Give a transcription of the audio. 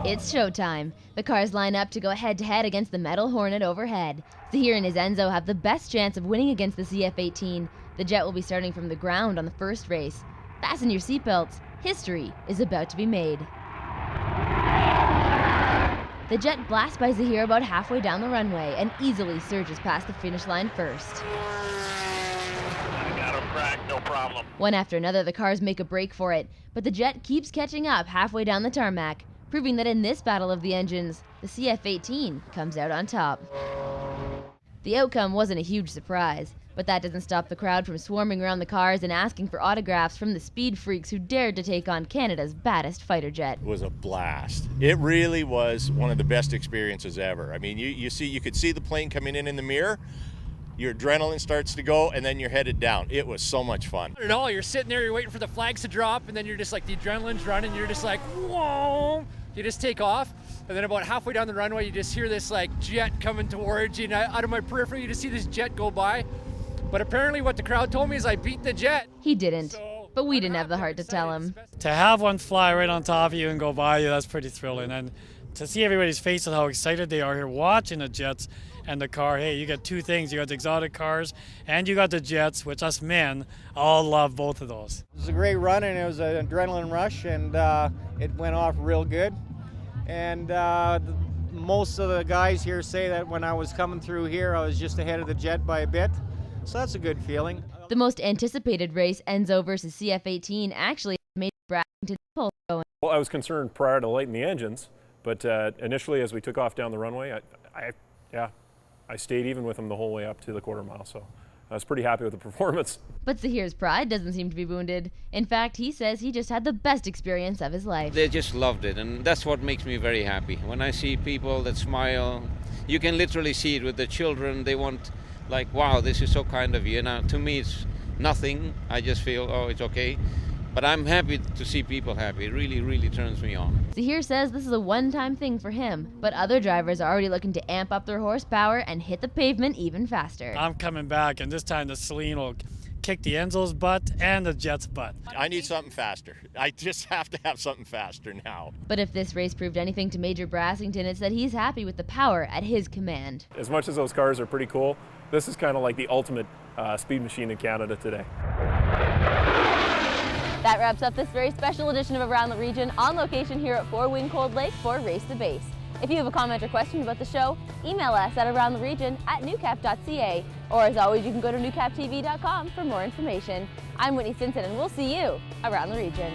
It's showtime. The cars line up to go head-to-head against the Metal Hornet overhead. Zahir and his Enzo have the best chance of winning against the CF-18. The jet will be starting from the ground on the first race. Fasten your seatbelts. History is about to be made. The jet blasts by Zahir about halfway down the runway and easily surges past the finish line first. I got him cracked, no problem. One after another, the cars make a break for it, but the jet keeps catching up halfway down the tarmac, proving that in this battle of the engines, the CF-18 comes out on top. The outcome wasn't a huge surprise, but that doesn't stop the crowd from swarming around the cars and asking for autographs from the speed freaks who dared to take on Canada's baddest fighter jet. It was a blast. It really was one of the best experiences ever. I mean, you could see the plane coming in the mirror, your adrenaline starts to go, and then you're headed down. It was so much fun. Not at all. You're sitting there, you're waiting for the flags to drop, and then you're just like, the adrenaline's running, you're just like, whoa! You just take off, and then about halfway down the runway, you just hear this like jet coming towards you, and out of my periphery, you just see this jet go by. But apparently what the crowd told me is I beat the jet. He didn't, but we didn't have the heart to tell him. To have one fly right on top of you and go by you, that's pretty thrilling. And to see everybody's faces, how excited they are here watching the jets and the car. Hey, you got two things. You got the exotic cars and you got the jets, which us men all love both of those. It was a great run and it was an adrenaline rush, and it went off real good. And most of the guys here say that when I was coming through here, I was just ahead of the jet by a bit. So that's a good feeling. The most anticipated race, Enzo versus CF-18, actually made Brassington pulse going. Well, I was concerned prior to lighting the engines, but initially as we took off down the runway, I stayed even with them the whole way up to the quarter mile, so I was pretty happy with the performance. But Zahir's pride doesn't seem to be wounded. In fact, he says he just had the best experience of his life. They just loved it, and that's what makes me very happy. When I see people that smile, you can literally see it with the children. They want, like, wow, this is so kind of you. Now, to me, it's nothing. I just feel, oh, it's okay. But I'm happy to see people happy. It really, really turns me on. Zahir says this is a one-time thing for him, but other drivers are already looking to amp up their horsepower and hit the pavement even faster. I'm coming back, and this time the Celine will kick the Enzo's butt and the jet's butt. I need something faster. I just have to have something faster now. But if this race proved anything to Major Brassington, it's that he's happy with the power at his command. As much as those cars are pretty cool, this is kind of like the ultimate speed machine in Canada today. That wraps up this very special edition of Around the Region, on location here at 4 Wing Cold Lake for Race to Base. If you have a comment or question about the show, email us at aroundtheregion@newcap.ca, or as always, you can go to newcaptv.com for more information. I'm Whitney Stinson, and we'll see you around the region.